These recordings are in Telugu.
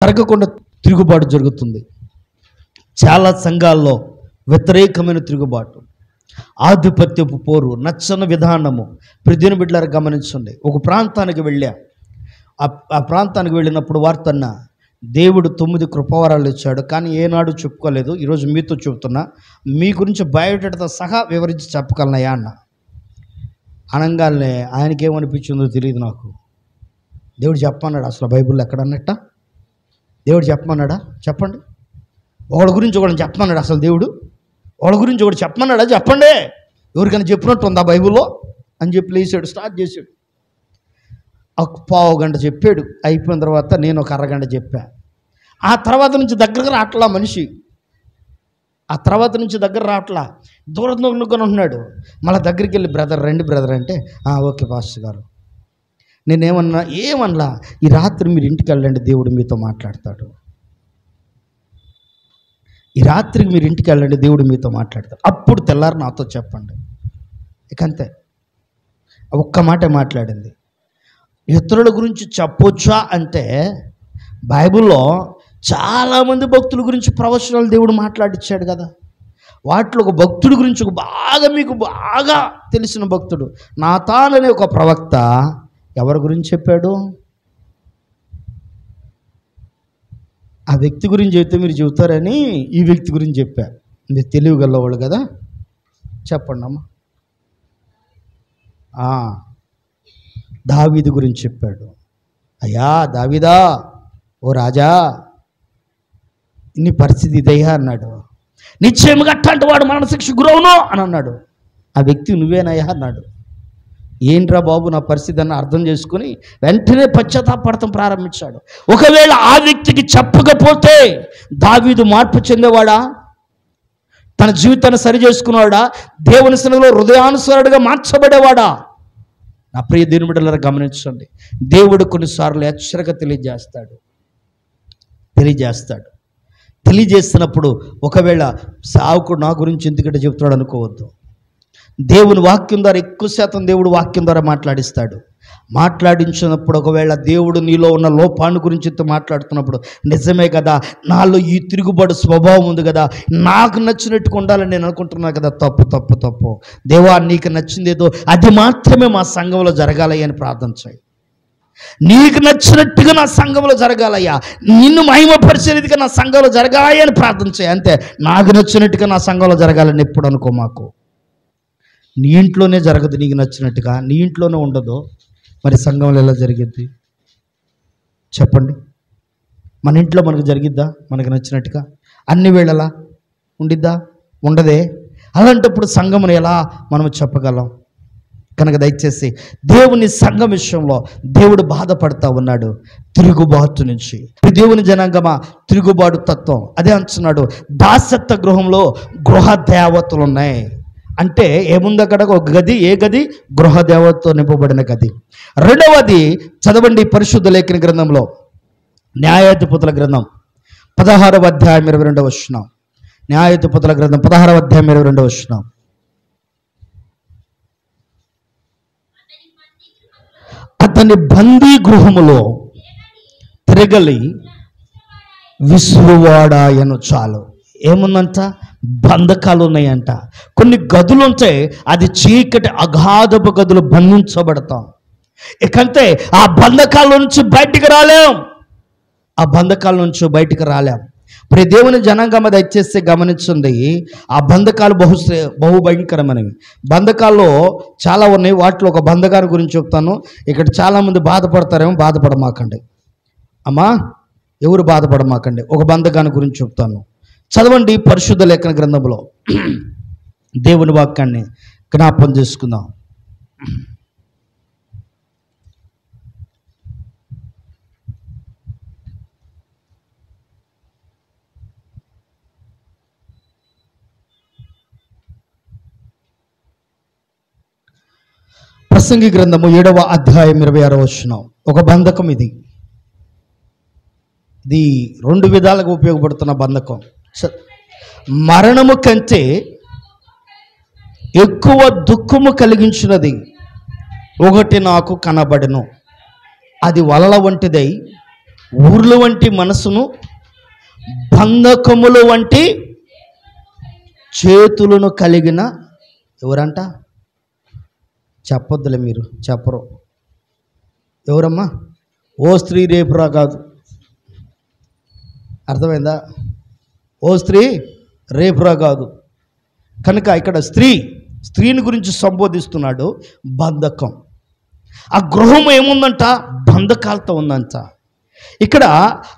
తరగకుండా తిరుగుబాటు జరుగుతుంది. చాలా సంఘాల్లో వ్యతిరేకమైన తిరుగుబాటు, ఆధిపత్యపు పోరు, నచ్చని విధానము. ప్రతిదిన బిడ్డలారా గమనించండి. ఒక ప్రాంతానికి వెళ్ళా. ఆ ప్రాంతానికి వెళ్ళినప్పుడు వార్తన్న దేవుడు 9 కృపావరాలు ఇచ్చాడు, కానీ ఏనాడు చెప్పుకోలేదు. ఈరోజు మీతో చెబుతున్నా, మీ గురించి బయోడేటాతో సహా వివరించి చెప్పగలనయా అన్న. అనగానే ఆయనకేమనిపించిందో తెలియదు నాకు. దేవుడు చెప్పమన్నాడు అసలు బైబిల్లో ఎక్కడన్నట్ట? దేవుడు చెప్పమన్నాడా? చెప్పండి. ఒకళ్ళ గురించి ఒకళ్ళని చెప్పమన్నాడు అసలు దేవుడు? వాళ్ళ గురించి ఒకటి చెప్పమన్నాడా? చెప్పండి. ఎవరికైనా చెప్పినట్టు ఉందా బైబిల్లో అని చెప్పి లేచాడు, స్టార్ట్ చేశాడు. ఒక పావు గంట చెప్పాడు. అయిపోయిన తర్వాత నేను ఒక అరగంట చెప్పా. ఆ తర్వాత నుంచి దగ్గరకు రావట్లా మనిషి. ఆ తర్వాత నుంచి దగ్గర రావట్లా, దూరం నొక్కుని ఉంటున్నాడు. మళ్ళీ దగ్గరికి వెళ్ళి బ్రదర్ రండి బ్రదర్ అంటే, ఓకే పాస్టర్ గారు. నేనేమన్నా ఏమన్నా, ఈ రాత్రి మీరు ఇంటికి వెళ్ళండి, దేవుడు మీతో మాట్లాడతాడు. ఈ రాత్రికి మీరు ఇంటికి వెళ్ళండి, దేవుడు మీతో మాట్లాడతాడు. అప్పుడు తెల్లారి నాతో చెప్పండి. ఇకంతే. ఒక్క మాటే మాట్లాడింది. ఇతరుల గురించి చెప్పొచ్చా అంటే, బైబిల్లో చాలామంది భక్తుల గురించి ప్రవచనాలు దేవుడు మాట్లాడిచ్చాడు కదా. వాటిలో ఒక భక్తుడి గురించి మీకు బాగా తెలిసిన భక్తుడు నాతాన్ అనే ఒక ప్రవక్త ఎవరి గురించి చెప్పాడు? ఆ వ్యక్తి గురించి చెప్తే మీరు చెబుతారని ఈ వ్యక్తి గురించి చెప్పా. మీరు తెలివిగలవాళ్ళు కదా, చెప్పండి అమ్మా. దావీదు గురించి చెప్పాడు. అయ్యా దావీదా, ఓ రాజా, నీ పరిస్థితి ఇదయ్యా అన్నాడు. నిశ్చయముగా అట్లాంటి వాడు మరణశిక్ష గురవును అని అన్నాడు. ఆ వ్యక్తి నువ్వేనయ్యా అన్నాడు. ఏంట్రా బాబు నా పరిస్థితి అని అర్థం చేసుకుని వెంటనే పశ్చాత్తాపడటం ప్రారంభించాడు. ఒకవేళ ఆ వ్యక్తికి చెప్పకపోతే దావీదు మార్పు చెందేవాడా? తన జీవితాన్ని సరి చేసుకునేవాడా? దేవుని సన్నిధిలో హృదయానుసారుడిగా మార్చబడేవాడా? నా ప్రియ దేవుని బిడ్డలారా గమనించండి. దేవుడు కొన్నిసార్లు హెచ్చరిక తెలియజేస్తున్నప్పుడు ఒకవేళ సావుకుడు నా గురించి ఎందుకంటే చెప్తున్నాడు అనుకోవద్దు. దేవుని వాక్యం ద్వారా ఎక్కువ శాతం దేవుడు వాక్యం ద్వారా మాట్లాడించినప్పుడు ఒకవేళ దేవుడు నీలో ఉన్న లోపాన్ని గురించి మాట్లాడుతున్నప్పుడు నిజమే కదా, నాలో ఈ తిరుగుబాటు స్వభావం ఉంది కదా, నాకు నచ్చినట్టుగా ఉండాలని నేను అనుకుంటున్నాను కదా, తప్పు. దేవా నీకు నచ్చిందేదో అది మాత్రమే మా సంఘంలో జరగాలయ్యా అని ప్రార్థన చేయి. నీకు నచ్చినట్టుగా నా సంఘంలో జరగాలయ్యా, నిన్ను మహిమపరిచేదిగా నా సంఘంలో జరగాలయ్యా అని ప్రార్థన చేయి. అంతే. నాకు నచ్చినట్టుగా నా సంఘంలో జరగాలని ఎప్పుడు అనుకో. మాకు నీ ఇంట్లోనే జరగదు నీకు నచ్చినట్టుగా, నీ ఇంట్లోనే ఉండదు, మరి సంఘంలో ఎలా జరిగిద్ది చెప్పండి? మన ఇంట్లో మనకు జరిగిద్దా మనకు నచ్చినట్టుగా? అన్ని వేళలా ఉండిద్దా? ఉండదే. అలాంటప్పుడు సంఘమును ఎలా మనం చెప్పగలం? కనుక దయచేసి దేవుని సంఘం విషయంలో దేవుడు బాధపడతా ఉన్నాడు, తిరుగుబాటు నుంచి. దేవుని జనాంగమా, తిరుగుబాటు తత్వం. అదే అంటున్నాడు, దాసత్వ గృహంలో గృహ దేవతలు ఉన్నాయి. అంటే ఏముంది అక్కడ? ఒక గది. ఏ గది? గృహ దేవతతో నింపబడిన గది. రెండవది చదవండి పరిశుద్ధ లేఖన గ్రంథంలో, న్యాయాధిపతుల గ్రంథం 16వ అధ్యాయం 22వ వచనం. న్యాయాధిపతుల గ్రంథం 16వ అధ్యాయం 22వ వచనం. అతని బందీ గృహములో తిరగలి విసురువాడాయను. చాలు. ఏముందంట? బంధకాలు ఉన్నాయంట. కొన్ని గదులు ఉంటాయి, అది చీకటి అగాధపు గదులు, బంధించబడతాం. ఇకంతే ఆ బంధకాల నుంచి బయటికి రాలేం. ఇప్పుడు దేవుని జనాంగం దయచేస్తే గమనించండి, ఆ బంధకాలు బహుభయంకరమైనవి. బంధకాల్లో చాలా ఉన్నాయి. వాటిలో ఒక బంధకాల గురించి చెప్తాను. ఇక్కడ చాలామంది బాధపడతారేమో, బాధపడమాకండి అమ్మా, ఎవరు బాధపడమాకండి. ఒక బంధకాన్ని గురించి చెప్తాను. చదవండి పరిశుద్ధ లేఖన గ్రంథంలో దేవుని వాక్యాన్ని జ్ఞాపకం చేసుకుందాం. ప్రసంగి గ్రంథము 7వ అధ్యాయం 26వ వచనం. ఒక బంధకం ఇది 2 విధాలుగా ఉపయోగపడుతున్న బంధకం. మరణము కంటే ఎక్కువ దుఃఖము కలిగించినది ఒకటి నాకు కనబడెను, అది వలల వంటిదై ఊర్ల వంటి మనసును, బంధకముల వంటి చేతులను కలిగిన ఎవరంట? చెప్పొద్దులే, మీరు చెప్పరు. ఎవరమ్మా? ఓ స్త్రీ రేపురా కాదు, అర్థమైందా? ఓ స్త్రీ రేపురా కాదు. కనుక ఇక్కడ స్త్రీని గురించి సంబోధిస్తున్నాడు. బంధకం, ఆ గృహం ఏముందంట? బంధకాలతో ఉందంట. ఇక్కడ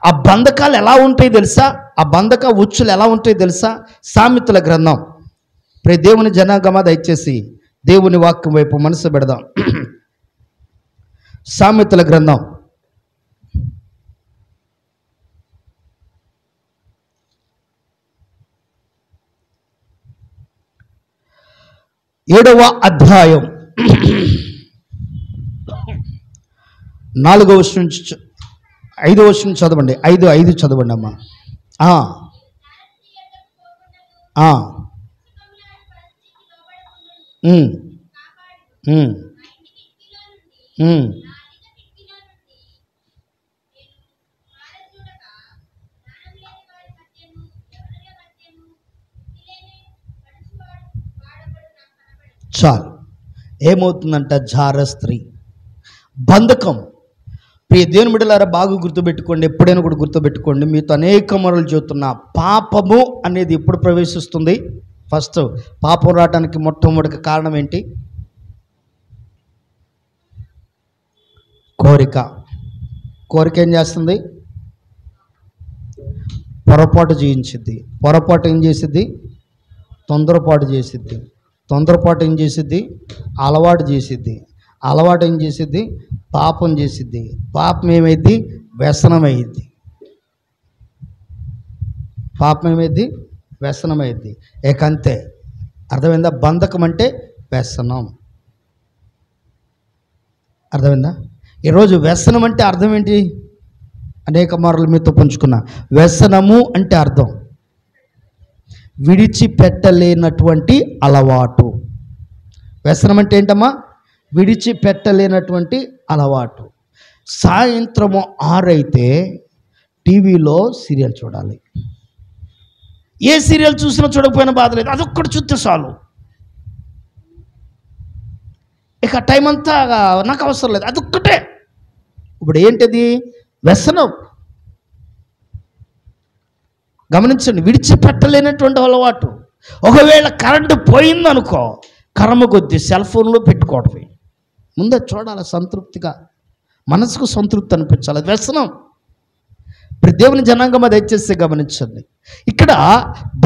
ఆ బంధకాలు ఎలా ఉంటాయి తెలుసా? ఆ బంధక ఉచ్చులు ఎలా ఉంటాయి తెలుసా? సామెతల గ్రంథం. దేవుని జనాంగమా దయచేసి దేవుని వాక్యం వైపు మనసు పెడదాం. సామెతల గ్రంథం 7వ అధ్యాయం 4వ వచనం నుంచి 5వ వచనం చదవండి. 5 చదవండి అమ్మా. చాలు. ఏమవుతుందంట? జార స్త్రీ, బంధకం. ప్రియ దేవుని బిడ్డలారా, బాగా గుర్తుపెట్టుకోండి, ఎప్పుడైనా కూడా గుర్తుపెట్టుకోండి. మీతో అనేక మరలు చెబుతున్నా, పాపము అనేది ఎప్పుడు ప్రవేశిస్తుంది? ఫస్ట్ పాపం రావడానికి మొట్టమొదటి కారణం ఏంటి? కోరిక ఏం చేస్తుంది? పొరపాటు చేయించిద్ది. పొరపాటు ఏం చేసిద్ది? తొందరపాటు చేసిద్ది. తొందరపాటు ఏం చేసిద్ది? అలవాటు చేసిద్ది. అలవాటు ఏం చేసిద్ది? పాపం చేసిద్ది. పాపం ఏమైద్ది? వ్యసనం అయ్యిద్ది. పాపం ఏమైద్ది? వ్యసనం అయ్యిద్ది. ఏకంతే. అర్థమైందా? బంధకం అంటే వ్యసనం. అర్థమైందా? ఈరోజు వ్యసనం అంటే అర్థం ఏంటి? అనేక మార్లు మీతో పంచుకున్నా. వ్యసనము అంటే అర్థం విడిచిపెట్టలేనటువంటి అలవాటు. వ్యసనం అంటే ఏంటమ్మా? విడిచిపెట్టలేనటువంటి అలవాటు. సాయంత్రము 6 అయితే టీవీలో సీరియల్ చూడాలి. ఏ సీరియల్ చూసినా చూడకపోయినా బాధ లేదు, అదొక్కటి చూస్తే చాలు. ఇక టైం అంతా నాకు అవసరం లేదు, అదొక్కటే. ఇప్పుడు ఏంటిది? వ్యసనం. గమనించండి, విడిచిపెట్టలేనటువంటి అలవాటు. ఒకవేళ కరెంటు పోయిందనుకో, కర్మ కొద్దీ సెల్ ఫోన్లో పెట్టుకోవడమే. ముందే చూడాలి, సంతృప్తిగా, మనసుకు సంతృప్తి అనిపించాలి. అది వ్యసనం. ఇప్పుడు దేవుని జనాంగం అది దయచేసి గమనించండి. ఇక్కడ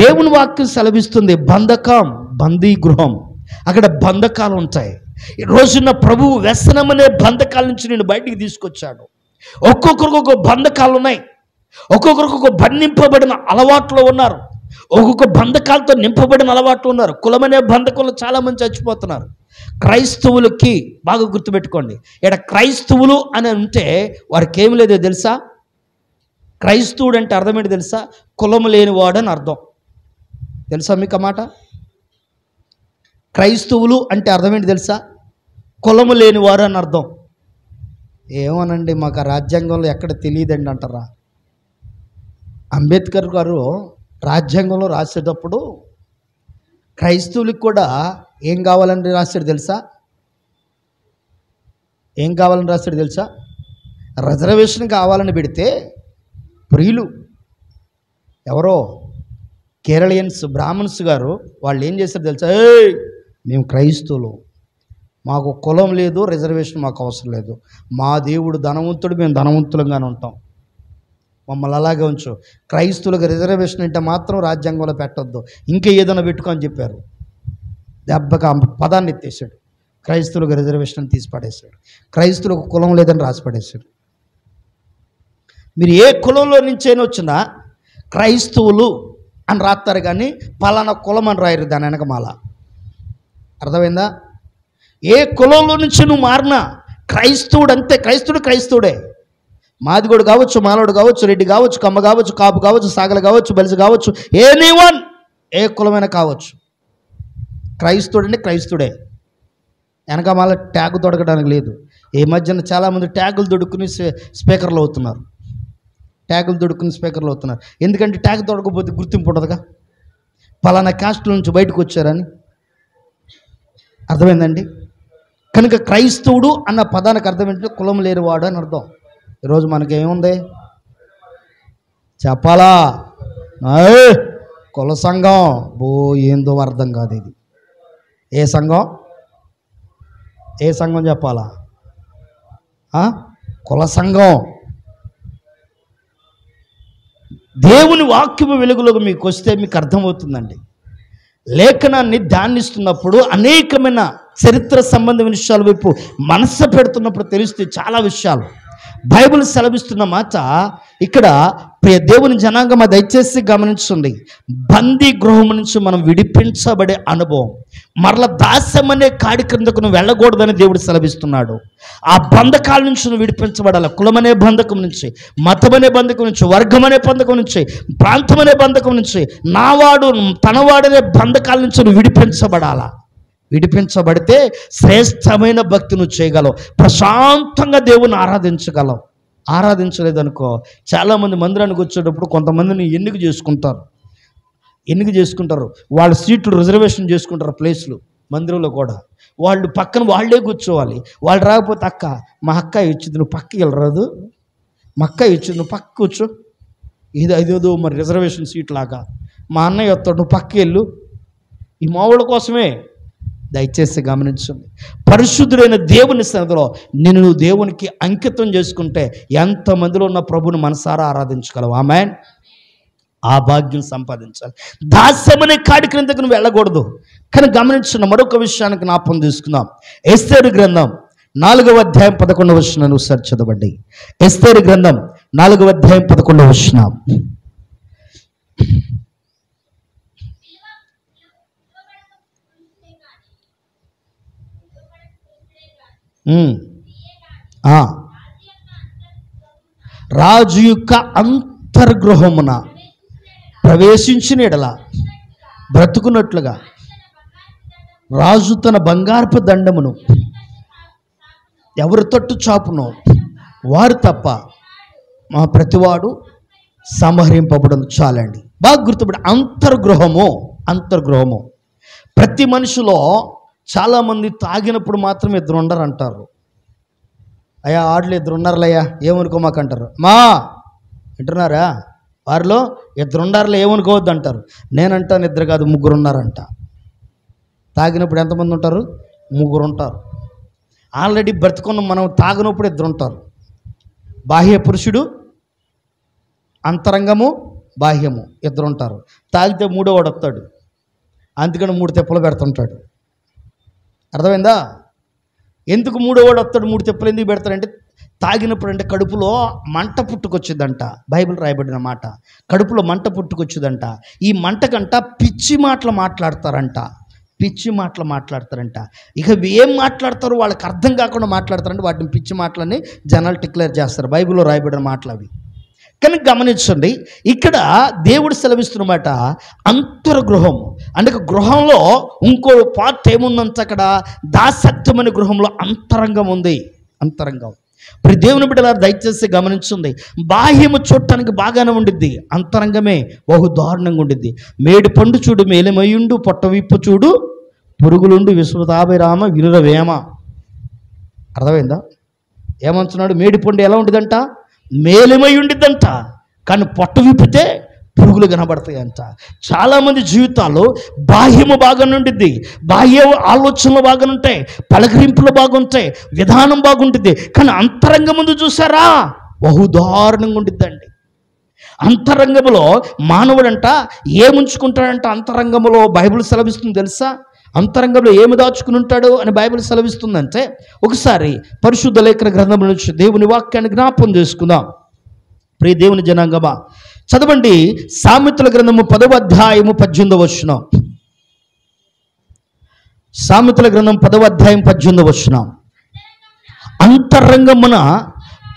దేవుని వాక్యం సెలవిస్తుంది బంధకం, బందీ గృహం. అక్కడ బంధకాలు ఉంటాయి. ఈ రోజున ప్రభువు వ్యసనం అనే బంధకాల నుంచి నేను బయటికి తీసుకొచ్చాడు. ఒక్కొక్కరికి ఒక్కొక్క బంధకాలు ఉన్నాయి. ఒక్కొక్కరికి ఒక బంధింపబడిన అలవాట్లు ఉన్నారు. ఒక్కొక్క బంధకాలతో నింపబడిన అలవాట్లు ఉన్నారు. కులమనే బంధకంలో చాలామంది చచ్చిపోతున్నారు. క్రైస్తవులకి బాగా గుర్తుపెట్టుకోండి, ఇక్కడ క్రైస్తవులు అని ఉంటే వారికి ఏమి లేదో తెలుసా? క్రైస్తవుడు అంటే అర్థం ఏంటి తెలుసా? కులము లేనివాడు అని అర్థం. తెలుసా మీకు ఆ మాట? క్రైస్తవులు అంటే అర్థం ఏంటి తెలుసా? కులము లేనివారు అని అర్థం. ఏమోనండి, మాకు ఆ రాజ్యాంగంలో ఎక్కడ తెలియదండి అంటారా? అంబేద్కర్ గారు రాజ్యాంగంలో రాసేటప్పుడు క్రైస్తవులకు కూడా ఏం కావాలని రాశాడు తెలుసా? ఏం కావాలని రాశాడు తెలుసా? రిజర్వేషన్ కావాలని పెడితే ప్రియులు ఎవరో కేరళియన్స్ బ్రాహ్మణ్స్ గారు వాళ్ళు ఏం చేశారు తెలుసా? మేము క్రైస్తవులు, మాకు కులం లేదు, రిజర్వేషన్ మాకు అవసరం లేదు, మా దేవుడు ధనవంతుడు, మేము ధనవంతులంగానే ఉంటాం, మమ్మల్ని అలాగే ఉంచు, క్రైస్తవులకు రిజర్వేషన్ అంటే మాత్రం రాజ్యాంగంలో పెట్టొద్దు, ఇంకా ఏదైనా పెట్టుకో అని చెప్పారు. దెబ్బగా పదాన్ని ఎత్తేసాడు. క్రైస్తవులకు రిజర్వేషన్ తీసి పడేశాడు. క్రైస్తవులకు కులం లేదని రాసి పడేశాడు. మీరు ఏ కులంలో నుంచైనా వచ్చినా క్రైస్తవులు అని రాస్తారు, కానీ పలానా కులం అని రాయరు దాని వెనకమాల. అర్థమైందా? ఏ కులంలో నుంచి నువ్వు మారినా క్రైస్తవుడు అంతే. క్రైస్తవుడే. మాదిగోడు కావచ్చు, మాలోడు కావచ్చు, రెడ్డి కావచ్చు, కమ్మ కావచ్చు, కాపు కావచ్చు, సాగలు కావచ్చు, బలిసి కావచ్చు, ఎనీవన్, ఏ కులమైనా కావచ్చు, క్రైస్తవుడు అంటే క్రైస్తవుడే. వెనకమాల ట్యాగ్ తొడగడానికి లేదు. ఈ మధ్యన చాలామంది ట్యాగులు దొడుక్కుని స్పీకర్లు అవుతున్నారు. ట్యాగులు దొడుకుని స్పీకర్లు అవుతున్నారు. ఎందుకంటే ట్యాగ్ దొడకపోతే గుర్తింపు ఉండదుగా, పలానా కాస్ట్ల నుంచి బయటకు వచ్చారని. అర్థమైందండి? కనుక క్రైస్తవుడు అన్న పదానికి అర్థం ఏంటంటే కులం లేనివాడు అని అర్థం. ఈరోజు మనకేముంది చెప్పాలా? కుల సంఘం ఏందో అర్థం కాదు. ఇది ఏ సంఘం? ఏ సంఘం చెప్పాలా? కుల సంఘం. దేవుని వాక్యము వెలుగులోకి మీకు వస్తే మీకు అర్థమవుతుందండి. లేఖనాన్ని ధ్యానిస్తున్నప్పుడు అనేకమైన చరిత్ర సంబంధమైన విషయాల వైపు మనసు పెడుతున్నప్పుడు తెలుస్తే చాలా విషయాలు. బైబిల్ సెలవిస్తున్న మాట ఇక్కడ ప్రియ దేవుని జనాంగం దయచేసి గమనించండి. బందీ గృహం నుంచి మనం విడిపించబడే అనుభవం, మరల దాస్యం అనే కాడి క్రిందకు నువ్వు వెళ్ళకూడదని దేవుడు సెలవిస్తున్నాడు. ఆ బంధకాల నుంచి నువ్వు విడిపించబడాలి. కులమనే బంధకం నుంచి, మతమనే బంధకం నుంచి, వర్గమనే బంధకం నుంచి, ప్రాంతమనే బంధకం నుంచి, నావాడు తనవాడనే బంధకాల నుంచి నువ్వు విడిపించబడాలా. విడిపించబడితే శ్రేష్టమైన భక్తి నువ్వు చేయగలవు, ప్రశాంతంగా దేవుని ఆరాధించగలవు. ఆరాధించలేదనుకో, చాలామంది మందిరానికి వచ్చేటప్పుడు కొంతమందిని ఎన్నిక చేసుకుంటారు. వాళ్ళ సీట్లు రిజర్వేషన్ చేసుకుంటారు, ప్లేస్లు మందిరంలో కూడా. వాళ్ళు పక్కన వాళ్ళే కూర్చోవాలి. వాళ్ళు రాకపోతే అక్క మా అక్క ఇచ్చింది నువ్వు పక్కకి వెళ్ళరాదు, మా అక్క ఇచ్చింది నువ్వు పక్క కూర్చో, ఇదేదో మరి రిజర్వేషన్ సీట్ లాగా. మా అన్నయ్య వస్తాడు నువ్వు పక్కకి వెళ్ళు. ఈ మావుల కోసమే. దయచేసి గమనించండి. పరిశుద్ధుడైన దేవుని సన్నిధిలో నిన్ను నువ్వు దేవునికి అంకితం చేసుకుంటే ఎంతమందిలో ఉన్న ప్రభుని మనసారా ఆరాధించగలవు. ఆమేన్. ఆ భాగ్యం సంపాదించాలి. దాస్యమనే కాడి క్రిందకు నువ్వు వెళ్ళకూడదు. కానీ గమనించిన మరొక విషయానికి జ్ఞాపకం తీసుకుందాం. ఎస్తేరు గ్రంథం 4వ అధ్యాయం 11వ వచనం ఒకసారి చదవండి. ఎస్తేరు గ్రంథం 4వ అధ్యాయం 11వ వచనం. రాజు యొక్క అంతర్గృహమున ప్రవేశించిన ఎడల బ్రతుకున్నట్లుగా రాజు తన బంగారపు దండమును ఎవరు తట్టు చాపునో వారు తప్ప మా ప్రతివాడు సంహరింపబడను. చాలండి, బాగా గుర్తుపడి. అంతర్గృహము. ప్రతి మనిషిలో చాలామంది తాగినప్పుడు మాత్రం ఇద్దరు ఉండరు అంటారు. అయ్యా ఆడలు ఇద్దరు ఉన్నారులయ్యా ఏమనుకోమాక అంటారు. మా వింటున్నారా? వారిలో ఇద్దరు ఉండారులే ఏమనుకోవద్దు అంటారు. నేనంటాను ఇద్దరు కాదు, ముగ్గురు ఉన్నారంట. తాగినప్పుడు ఎంతమంది ఉంటారు? ముగ్గురు ఉంటారు. ఆల్రెడీ బ్రతుకున్న మనం తాగినప్పుడు ఇద్దరు ఉంటారు. బాహ్య పురుషుడు, అంతరంగము, బాహ్యము ఇద్దరు ఉంటారు. తాగితే మూడోవాడు వస్తాడు, అందుకని 3 తెప్పలు పెడుతుంటాడు. అర్థమైందా? ఎందుకు మూడోవాడు వస్తాడు 3 తెప్పలు ఎందుకు పెడతాడంటే తాగినప్పుడు అంటే కడుపులో మంట పుట్టుకొచ్చిందంట. బైబిల్ రాయబడిన మాట, కడుపులో మంట పుట్టుకొచ్చిందంట. ఈ మంటకంట పిచ్చి మాటలు మాట్లాడతారంట. ఇక ఏం మాట్లాడతారు వాళ్ళకి అర్థం కాకుండా మాట్లాడతారంటే వాటిని పిచ్చి మాటలని జనాలు డిక్లేర్ చేస్తారు. బైబిల్లో రాయబడిన మాటలు అవి. కానీ గమనించండి, ఇక్కడ దేవుడు సెలవిస్తున్నమాట అంతర్గృహం అంటే గృహంలో ఇంకో పార్ట్ ఏముందంటే అక్కడ దాసత్వం అనే గృహంలో అంతరంగం ఉంది. అంతరంగం. ప్రతి దేవుని బిడ్డలారా దయచేసి గమనించండి. బాహ్యము చూడటానికి బాగానే ఉండిద్ది, అంతరంగమే బహు దారుణంగా ఉండిద్ది. మేడి పండు చూడు మేలమయుండు, పొట్ట విప్పు చూడు పురుగులుండు, విశ్వతాభిరామ వినురవేమ. అర్థమైందా? ఏమంటున్నాడు? మేడి పండు ఎలా ఉండిద్దంట? మేలమై ఉండిద్దంట, కానీ పొట్ట విప్పితే పురుగులు కనబడతాయంట. చాలామంది జీవితాల్లో బాహ్యము బాగానే ఉండిద్ది, బాహ్య ఆలోచనలు బాగానుంటాయి, పలకరింపులు బాగుంటాయి, విధానం బాగుంటుంది, కానీ అంతరంగం ముందు చూసారా బహుదారుణంగా ఉండిద్దండి. అంతరంగంలో మానవుడంట ఏముంచుకుంటాడంట? అంతరంగంలో బైబిల్ సెలవిస్తుంది తెలుసా? అంతరంగంలో ఏమి దాచుకుని ఉంటాడు అని బైబిల్ సెలవిస్తుందంటే, ఒకసారి పరిశుద్ధ లేఖన గ్రంథం నుంచి దేవుని వాక్యాన్ని జ్ఞాపకం చేసుకుందాం. ప్రియ దేవుని జనాంగమా చదవండి. సామెతల గ్రంథము 10వ అధ్యాయము 18వ వచనం. సామెతల గ్రంథం 10వ అధ్యాయం 18వ వచనం. అంతరంగమున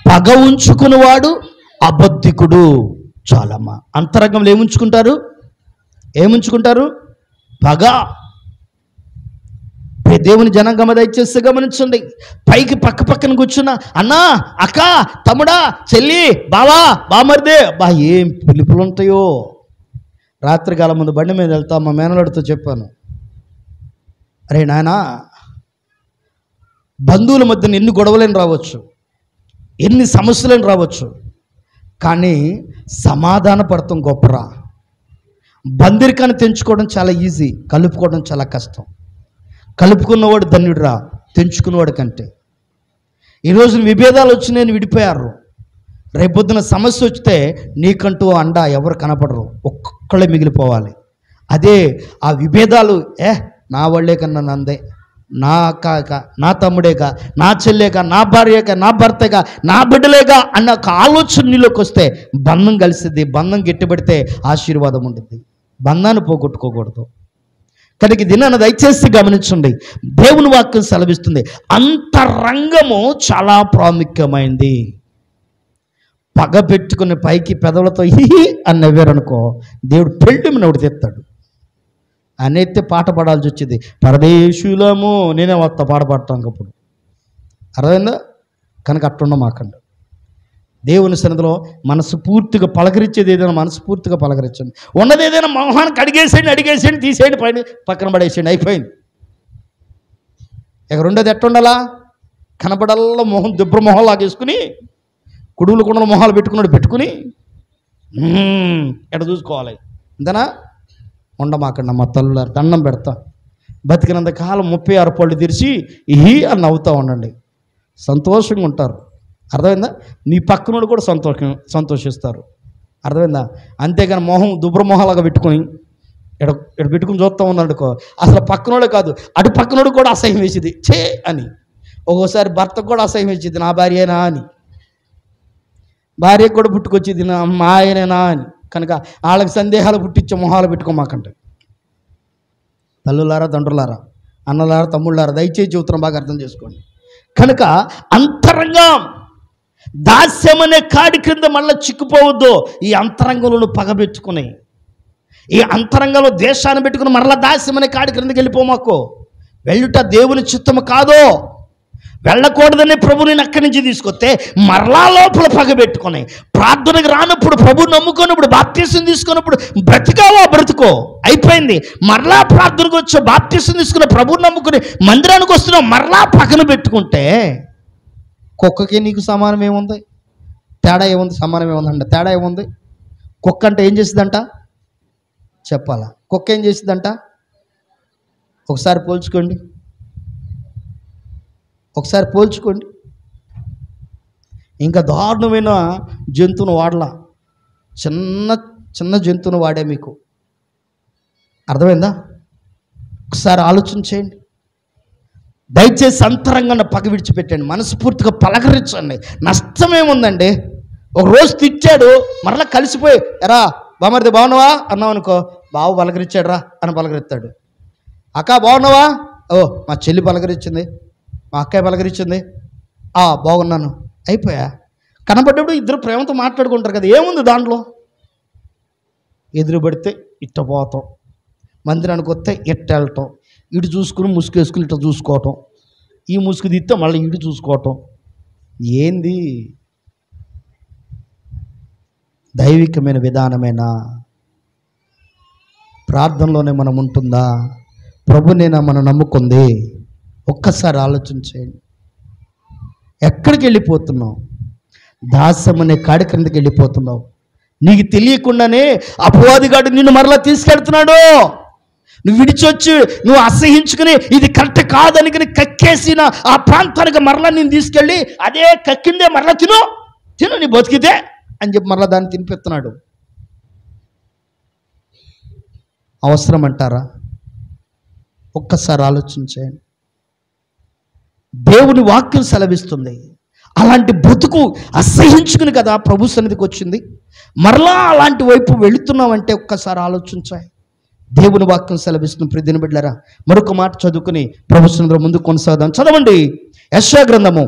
పగ ఉంచుకునేవాడు అబద్ధికుడు. చాలమ్మా. అంతరంగంలో ఏముంచుకుంటారు? పగ. దేవుని జనాంగమ దయచేసి గమనించండి. పైకి పక్కన కూర్చున్న అన్నా, అక్క, తమ్ముడా, చెల్లి, బావా, బామర్దే, బా ఏం పిలుపులు ఉంటాయో. రాత్రికాలం ముందు బండి మీద వెళ్తా మా మేనలుడితో చెప్పాను, అరే నాయనా, బంధువుల మధ్యన ఎన్ని గొడవలేని రావచ్చు, ఎన్ని సమస్యలను రావచ్చు, కానీ సమాధాన పడటం గొప్పరా. బందిరికాన్ని తెంచుకోవడం చాలా ఈజీ, కలుపుకోవడం చాలా కష్టం. కలుపుకున్నవాడు ధన్యుడురా తెంచుకున్నవాడు కంటే. ఈరోజు విభేదాలు వచ్చి నేను విడిపోయారు, రేపొద్దున సమస్య వస్తే నీకంటూ అండా ఎవరు కనపడరు, ఒక్కొక్కళ్ళే మిగిలిపోవాలి. అదే ఆ విభేదాలు, నా వాళ్ళే కన్నా నందే, నా అక్కక, నా తమ్ముడేగా, నా చెల్లేగా, నా భార్యగా, నా భర్తగా, నా బిడ్డలేగా అన్న ఒక ఆలోచన నీలోకి వస్తే బంధం కలిసిద్ది. బంధం గట్టిపడితే ఆశీర్వాదం ఉంటుంది. బంధాన్ని పోగొట్టుకోకూడదు. కనుక దినాన్ని దయచేసి గమనించండి. దేవుని వాక్యం సెలవిస్తుంది, అంతరంగము చాలా ప్రాముఖ్యమైంది. పగ పెట్టుకుని పైకి పెదవులతో హిహి అని నవ్వారనుకో, దేవుడు పెళ్ళి నవ్వుడు తెస్తాడు. అనేస్తే పాట పాడాల్సి వచ్చింది, పరదేశులము, నేనే వస్తా పాట పాడతాను అప్పుడు. అర్థమైందా? కనుక అట్టుండ మాకండి. దేవుని సన్నిధిలో మనస్ఫూర్తిగా పలకరించేది ఏదైనా మనస్ఫూర్తిగా పలకరించండి. ఉన్నది ఏదైనా మొహానికి అడిగేసేయండి, తీసేయండి, పక్కన పడేసేయండి, అయిపోయింది. ఇక రెండోది ఎట్టుండాలా, కనపడల్లా మొహం దిబ్బర మొహం లాగేసుకుని, కుడువులు కుండల మొహాలు పెట్టుకుని ఎట చూసుకోవాలి. అంతేనా? ఉండమాకండి మా తల్లులారు, దండం పెడతా. బతికినంత కాలం 36 పళ్ళు తెరిచి ఇహి అని నవ్వుతూ ఉండండి, సంతోషంగా ఉంటారు. అర్థమైందా? మీ పక్కనోడు కూడా సంతోషిస్తారు. అర్థమైందా? అంతేగాని మొహం దుబ్ర మొహాలాగా పెట్టుకొని ఎడ పెట్టుకుని చూస్తూ ఉన్నాడుకో, అసలు పక్కనోడే కాదు, అటు పక్కనోడు కూడా అసహ్యం వేసేది, చే అని. ఒక్కోసారి భర్తకు కూడా అసహ్యం వేసేది, నా భార్యేనా అని. భార్యకు కూడా పుట్టుకొచ్చేది, మా ఆయనేనా అని. కనుక వాళ్ళకి సందేహాలు పుట్టించే మొహాలు పెట్టుకోమాకండి. తల్లులారా, తండ్రులారా, అన్నలారా, తమ్ముళ్ళారా, దయచేసి చెబుతున్నాం, బాగా అర్థం చేసుకోండి. కనుక అంతరంగం, దాస్యం అనే కాడి క్రింద మళ్ళీ చిక్కుపోవద్దు. ఈ అంతరంగంలో పగబెట్టుకుని, ఈ అంతరంగంలో దేశాన్ని పెట్టుకుని మరలా దాస్యం అనే కాడి క్రిందకి వెళ్ళిపోమాకో. వెళ్ళుట దేవుని చిత్తము కాదో, వెళ్ళకూడదని ప్రభుని అక్కడి నుంచి తీసుకొస్తే మరలా లోపల పగబెట్టుకొని, ప్రార్థనకు రానప్పుడు, ప్రభుని నమ్ముకున్నప్పుడు, బాప్తీసం తీసుకున్నప్పుడు బ్రతికావో బ్రతుకో, అయిపోయింది. మరలా ప్రార్థనకు వచ్చి బాప్తీసం తీసుకున్న ప్రభుని నమ్ముకుని మందిరానికి వస్తున్నావు, మరలా పక్కన పెట్టుకుంటే కుక్కకి నీకు సమానం ఏముంది? తేడా ఏముంది? సమానం ఏముందంట? తేడా ఏముంది? కుక్క అంటే ఏం చేసిందంట చెప్పాలా? కుక్క ఏం చేసిందంట? ఒకసారి పోల్చుకోండి. ఇంకా దారుణమైన జంతువును వాడలా, చిన్న జంతువును వాడే మీకు. అర్థమైందా? ఒకసారి ఆలోచన చేయండి. దయచేసి అంతరంగాన్ని పగ విడిచిపెట్టండి, మనస్ఫూర్తిగా పలకరించండి. నష్టమేముందండి? ఒక రోజు తిట్టాడు, మరలా కలిసిపోయి ఎరా బామర్ది బాగున్నావా అన్నావు అనుకో, బావు పలకరించాడు రా అని పలకరిస్తాడు. అక్క బాగున్నావా, ఓ మా చెల్లి పలకరించింది, మా అక్కయ్య పలకరించింది, బాగున్నాను, అయిపోయా. కనపడ్డప్పుడు ఇద్దరు ప్రేమతో మాట్లాడుకుంటారు కదా, ఏముంది దాంట్లో? ఎదురు పడితే ఇట్ట పోతాం, మందిరానికి వస్తే ఇట్ట వెళ్ళటం, ఇటు చూసుకుని ముసుగేసుకుని ఇట్లా చూసుకోవటం, ఈ ముసుగు తీస్తే మళ్ళీ ఇటు చూసుకోవటం. ఏంది దైవికమైన విధానమైన ప్రార్థనలోనే మనం ఉంటుందా? ప్రభునేనా మనం నమ్ముకుంది? ఒక్కసారి ఆలోచించేయండి. ఎక్కడికి వెళ్ళిపోతున్నావు? దాస్యం అనే కాడి క్రిందకి వెళ్ళిపోతున్నావు. నీకు తెలియకుండానే అపవాదిగాడు నిన్ను మరలా తీసుకెళ్తున్నాడు. నువ్వు విడిచొచ్చి నువ్వు అసహించుకుని ఇది కరెక్ట్ కాదని కక్కేసిన ఆ ప్రాంతానికి మరలా నేను తీసుకెళ్ళి అదే కక్కిందే మరలా తిను నీ బతికితే అని చెప్పి మరలా దాన్ని తినిపిస్తున్నాడు. అవసరం అంటారా? ఒక్కసారి ఆలోచించేయండి. దేవుని వాక్యం సెలవిస్తుంది, అలాంటి బ్రతుకు అసహించుకుని కదా ప్రభు సన్నిధికి వచ్చింది. మరలా అలాంటి వైపు వెళుతున్నామంటే ఒక్కసారి ఆలోచించాయి. దేవుని వాక్యం సెలవిస్తుంది. ప్రియమైన బిడ్డలారా, మరొక మాట చదువుకుని ప్రభు సన్నిధిలో ముందుకు కొనసాగుదాం. చదవండి, యెషయా గ్రంథము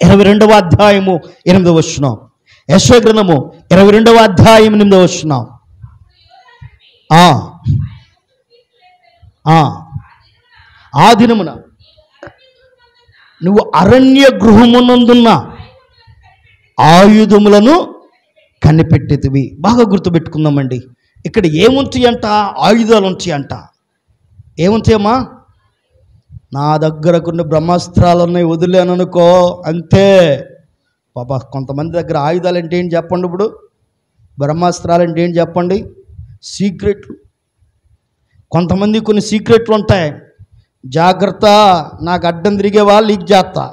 22వ అధ్యాయము 8వ వచనం. యెషయా గ్రంథము 22వ అధ్యాయం 8వ వచనం. ఆ దినమున నువ్వు అరణ్య గృహమునందున్న ఆయుధములను కనిపెట్టేటివి. బాగా గుర్తుపెట్టుకుందామండి. ఇక్కడ ఏముంటాయంట? ఆయుధాలు ఉంటాయంట. ఏముంటాయమ్మా? నా దగ్గర కొన్ని బ్రహ్మాస్త్రాలు ఉన్నాయి, వదిలేను అనుకో అంతే. పాపా, కొంతమంది దగ్గర ఆయుధాలు అంటే ఏంటి చెప్పండి? ఇప్పుడు బ్రహ్మాస్త్రాలు అంటే ఏంటి చెప్పండి? సీక్రెట్లు. కొంతమంది కొన్ని సీక్రెట్లు ఉంటాయి. జాగ్రత్త, నాకు అడ్డం తిరిగేవా లీక్ చేస్తా.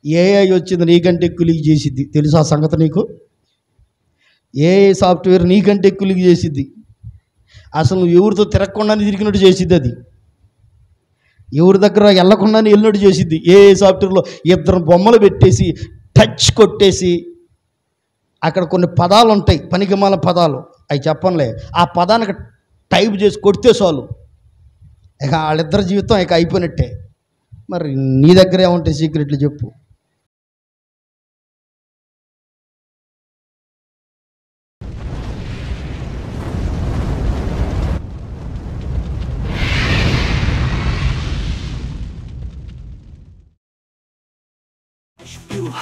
ఏఐ వచ్చింది నీకంటే ఎక్కువ లీక్ చేసిద్ది, తెలుసా ఆ సంగతి నీకు? ఏఐ సాఫ్ట్వేర్ నీకంటే ఎక్కువ లీక్ చేసిద్ది. అసలు నువ్వు ఎవరితో తిరగకుండానే తిరిగినట్టు చేసిద్ది. అది ఎవరి దగ్గర వెళ్ళకుండానే వెళ్ళినట్టు చేసిద్ది. ఏఐ సాఫ్ట్వేర్లో ఇద్దరు బొమ్మలు పెట్టేసి టచ్ కొట్టేసి అక్కడ కొన్ని పదాలు ఉంటాయి, పనికిమాల పదాలు, అవి చెప్పనులే. ఆ పదానికి టైప్ చేసి కొడితే చాలు, ఇక వాళ్ళిద్దరి జీవితం ఇక అయిపోయినట్టే. మరి నీ దగ్గర ఏముంటాయి సీక్రెట్లు చెప్పు?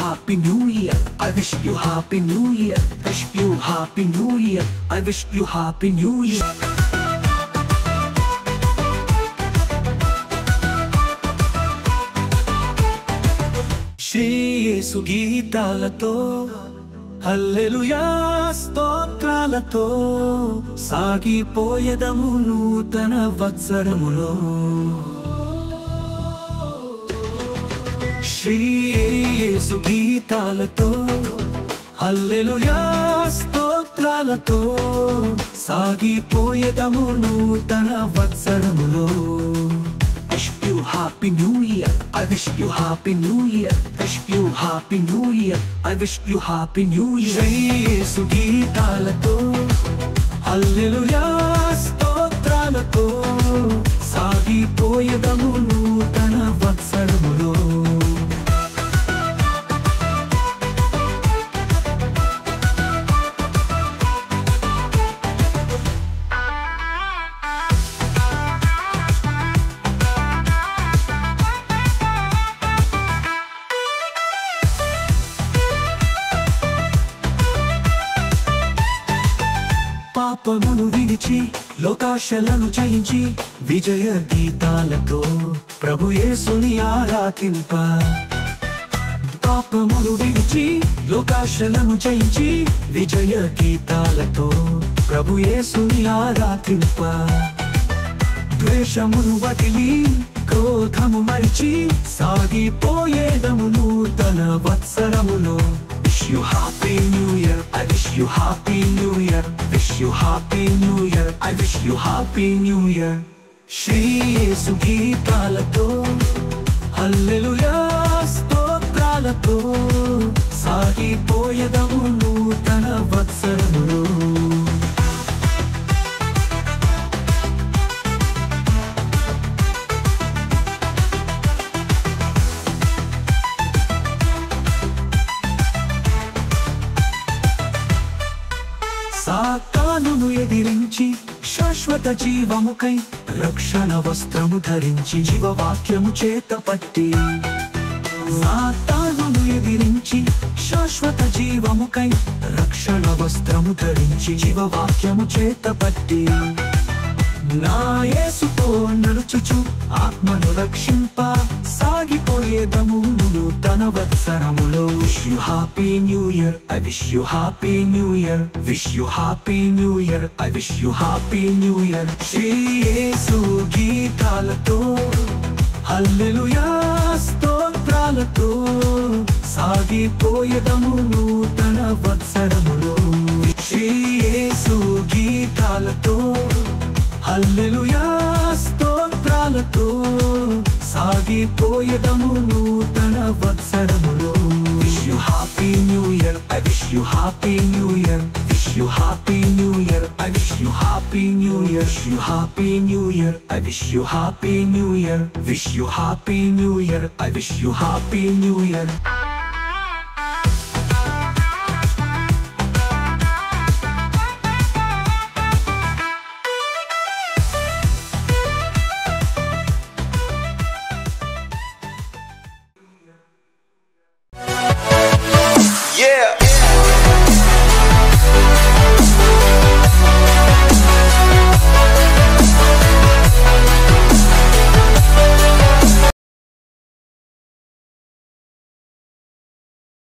Happy New Year, I wish you Happy New Year, wish you Happy New Year, I wish you Happy New Year. Shri యేసు గీతాలతో హల్లెలూయా స్తోత్రాలతో సాగిపోయేదము నూతన వత్సరములో. శ్రీ యేసు గీతాలతో హల్లెలూయా స్తోత్రాలతో సాగిపోయేదము నూతన వత్సరములో. Wish you Happy New Year, I wish you Happy New Year, wish you Happy New Year, I wish you Happy New Year. Shri యేసు గీతాలతో హల్లెలూయా స్తోత్రాలతో సాగిపోయేదము నూతన వత్సరములో. పాపమును విడిచి లోకాశలను జయించి విజయ గీతాలతో ప్రభు యేసుని ఆరాధింప. పాపమును విడిచి లోకాశలను జయించి విజయ గీతాలతో ప్రభు యేసుని ఆరాధింప. ద్వేషమును వదిలి క్రోధము మరిచి సాగిపోయేదము నూతన వత్సరములో. Wish you Happy New Year, I wish you Happy New Year, wish you Happy New Year, I wish you Happy New Year. Shri యేసు గీతాలతో హల్లెలూయా స్తోత్రాలతో సాగిపోయేదము నూతన వత్సరములో. సాతానును ఎదిరించి శాశ్వత జీవముకై రక్షణ వస్త్రము ధరించి జీవవాక్యము చేత పట్టి. సాతానును ఎదిరించి శాశ్వత జీవముకై రక్షణ వస్త్రము ధరించి జీవవాక్యము చేత పట్టి. నా యేసుతో నడుచుచు ఆత్మను రక్షింప సాగిపోయేదము నూతన వత్సరములో. Wish you Happy New Year, I wish you Happy New Year, wish you Happy New Year, I wish you Happy New Year. Shri యేసు గీతాలతో హల్లెలూయా స్తోత్రాలతో సాగిపోయేదము నూతన వత్సరములో. శ్రీ యేసు గీతాలతో హల్లెలూయా స్తోత్రాలతో సాగిపోయేదము నూతన వత్సరములో. Wish you Happy New Year, I wish you Happy New Year, wish you Happy New Year, I wish you Happy New Year, wish you Happy New Year, I wish you Happy New Year, wish you Happy New Year, I wish you Happy New Year.